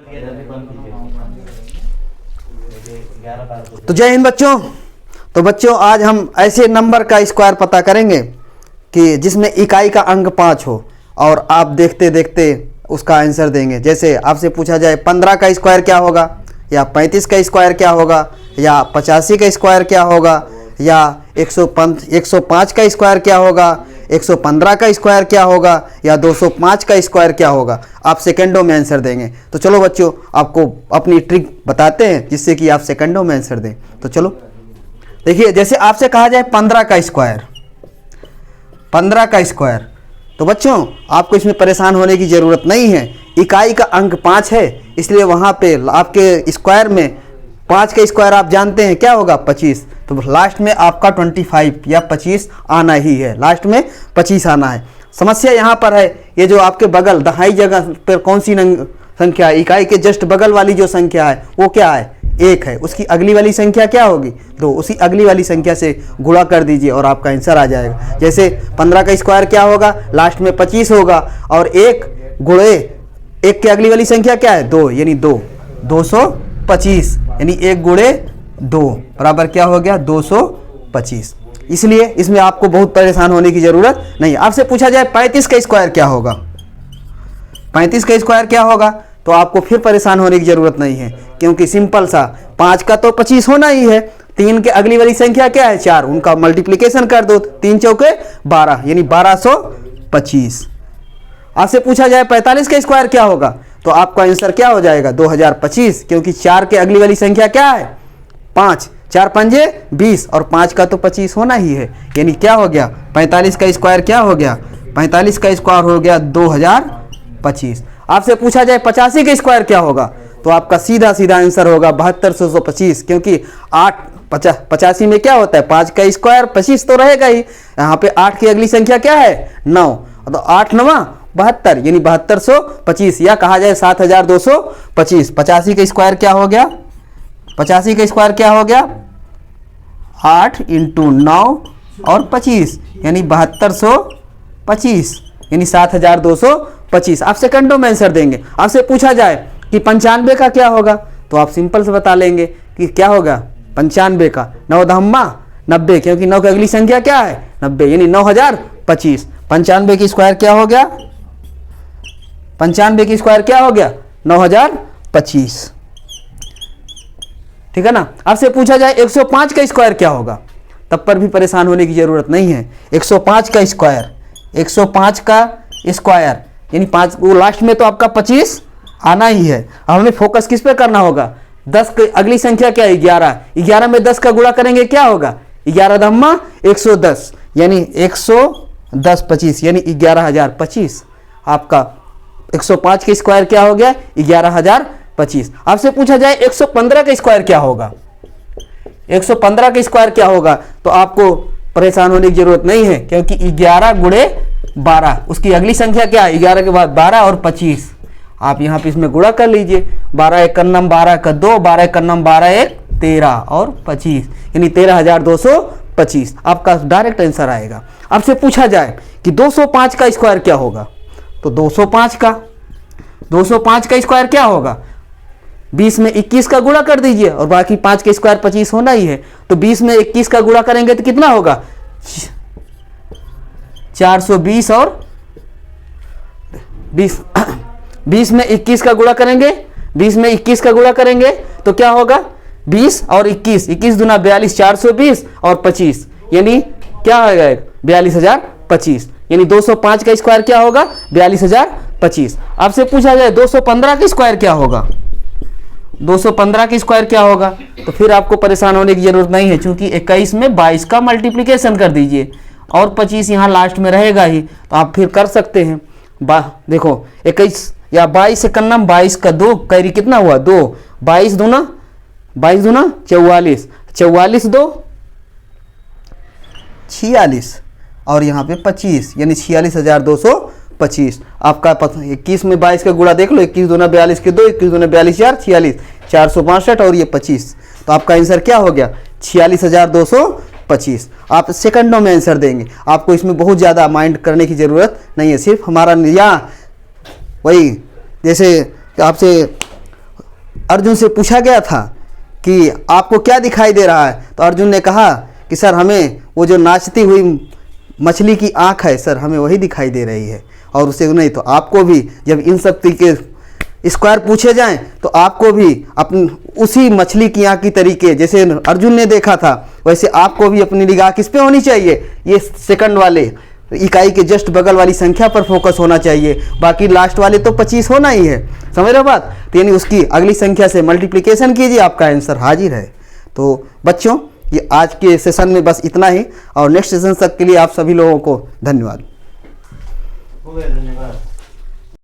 तो जय हिंद बच्चों। तो बच्चों आज हम ऐसे नंबर का स्क्वायर पता करेंगे कि जिसमें इकाई का अंक 5 हो और आप देखते देखते उसका आंसर देंगे। जैसे आपसे पूछा जाए 15 का स्क्वायर क्या होगा, या 35 का स्क्वायर क्या होगा, या 85 का स्क्वायर क्या होगा, या 105 का स्क्वायर क्या होगा, 115 का स्क्वायर क्या होगा, या 205 का स्क्वायर क्या होगा, आप सेकंडों में आंसर देंगे। तो चलो बच्चों आपको अपनी ट्रिक बताते हैं जिससे कि आप सेकंडों में आंसर दें। तो चलो देखिए, जैसे आपसे कहा जाए 15 का स्क्वायर, 15 का स्क्वायर, तो बच्चों आपको इसमें परेशान होने की ज़रूरत नहीं है। इकाई का अंक 5 है, इसलिए वहाँ पे आपके स्क्वायर में 5 का स्क्वायर आप जानते हैं क्या होगा, 25। तो लास्ट में आपका 25 या 25 आना ही है, लास्ट में 25 आना है। समस्या यहाँ पर है, ये जो आपके बगल दहाई जगह पर कौन सी संख्या है, इकाई के जस्ट बगल वाली जो संख्या है वो क्या है, 1 है। उसकी अगली वाली संख्या क्या होगी, 2। उसी अगली वाली संख्या से गुणा कर दीजिए और आपका आंसर आ जाएगा। जैसे 15 का स्क्वायर क्या होगा, लास्ट में 25 होगा, और 1 गुणे 1 की अगली वाली संख्या क्या है, 2, यानी 225, यानी 1 गुणे 2 बराबर क्या हो गया, 225। इसलिए इसमें आपको बहुत परेशान होने की जरूरत नहीं। आपसे पूछा जाए 35 का स्क्वायर क्या होगा, 35 का स्क्वायर क्या होगा, तो आपको फिर परेशान होने की जरूरत नहीं है, क्योंकि सिंपल सा 5 का तो 25 होना ही है। 3 के अगली वाली संख्या क्या है, 4, उनका मल्टीप्लिकेशन कर दो, 3 चौके 12, यानी 1225। आपसे पूछा जाए 45 का स्क्वायर क्या होगा, तो आपका आंसर क्या हो जाएगा, 2025, क्योंकि 4 के अगली वाली संख्या क्या है, 5, 4 पंजे 20, और 5 का तो 25 होना ही है, यानी क्या हो गया, 45 का स्क्वायर क्या हो गया, 45 का स्क्वायर हो गया 2025। आपसे पूछा जाए 85 का स्क्वायर क्या होगा, तो आपका सीधा सीधा आंसर होगा 7225, क्योंकि 85 में क्या होता है, 5 का स्क्वायर 25 तो रहेगा ही। यहाँ पे 8 की अगली संख्या क्या है, 9, तो 8 9 72, यानी 7225, या कहा जाए 7225। 85 का स्क्वायर क्या हो गया, 85 का स्क्वायर क्या हो गया, 8 × 9 और 25, यानी 7225, यानी 7225। आप सेकंडों में आंसर देंगे। आपसे पूछा जाए कि 95 का क्या होगा, तो आप सिंपल से बता लेंगे कि क्या होगा 95 का, 9 दहम्मा 90, क्योंकि 9 की अगली संख्या क्या है, 90, यानी 9025। 95 की स्क्वायर क्या हो गया, 95 की स्क्वायर क्या हो गया, 9025। ठीक है ना। आपसे पूछा जाए 105 का स्क्वायर क्या होगा, तब पर भी परेशान होने की जरूरत नहीं है। 105 का स्क्वायर, 105 का स्क्वायर यानी 5, वो लास्ट में तो आपका 25 आना ही है। अब हमें फोकस किस पे करना होगा, 10 की अगली संख्या क्या है, 11, 11 में 10 का गुणा करेंगे क्या होगा, 11 दम्मा 110, यानी 110 25, यानी 11025। आपका 105 का स्क्वायर क्या हो गया, 11025। आपसे पूछा जाए 115 का स्क्वायर क्या होगा, 115 का स्क्वायर क्या होगा, तो आपको परेशान होने की जरूरत नहीं है, क्योंकि 11 गुणे 12, उसकी अगली संख्या क्या है, 11 के बाद 12 और 25। आप यहाँ पे इसमें गुणा कर लीजिए, 12 1 9 12 का 2, 12 1 9 12 1 13 और 25, यानी 13225। आपका डायरेक्ट आंसर आएगा। आपसे पूछा जाए कि 205 का स्क्वायर क्या होगा, तो 205 का स्क्वायर क्या होगा, 20 में 21 का गुणा कर दीजिए, और बाकी 5 के स्क्वायर 25 होना ही है। तो 20 में 21 का गुणा करेंगे तो कितना होगा, 420, और 20 में 21 का गुणा करेंगे, 20 में 21 का गुणा करेंगे तो क्या होगा, 20 और 21, 21 दूना 42, 420 और 25, यानी क्या हो जाएगा, 42025, यानी 205 का स्क्वायर क्या होगा, 42025। आपसे पूछा जाए 215 का स्क्वायर क्या होगा, 215 की स्क्वायर क्या होगा, तो फिर आपको परेशान होने की जरूरत नहीं है, क्योंकि 21 में 22 का मल्टीप्लिकेशन कर दीजिए, और 25 यहाँ लास्ट में रहेगा ही, तो आप फिर कर सकते हैं। देखो 21 या 22 से कन्नम 22 का 2 कैरी कितना हुआ, 2, 22 दूना 44, 44 2 46, और यहाँ पे 25, यानी 46,225। आपका 21 में 22 का गुणा देख लो, 21 दूना 42 के 2, 21 दूना 42 4, 46, 465 और ये 25। तो आपका आंसर क्या हो गया, 46,225। आप सेकंडों में आंसर देंगे, आपको इसमें बहुत ज़्यादा माइंड करने की ज़रूरत नहीं है। सिर्फ हमारा या वही जैसे आपसे अर्जुन से पूछा गया था कि आपको क्या दिखाई दे रहा है, तो अर्जुन ने कहा कि सर हमें वो जो नाचती हुई मछली की आँख है सर, हमें वही दिखाई दे रही है। और उसे नहीं तो आपको भी जब इन सब के स्क्वायर पूछे जाएं तो आपको भी अपनी उसी मछली की आँख की तरीके जैसे अर्जुन ने देखा था वैसे आपको भी अपनी निगाह किस पे होनी चाहिए, ये सेकंड वाले इकाई के जस्ट बगल वाली संख्या पर फोकस होना चाहिए। बाकी लास्ट वाले तो 25 होना ही है, समझ रहे हो बात। तो यानी उसकी अगली संख्या से मल्टीप्लिकेशन कीजिए, आपका आंसर हाजिर है। तो बच्चों ये आज के सेशन में बस इतना ही, और नेक्स्ट सेशन तक के लिए आप सभी लोगों को धन्यवाद।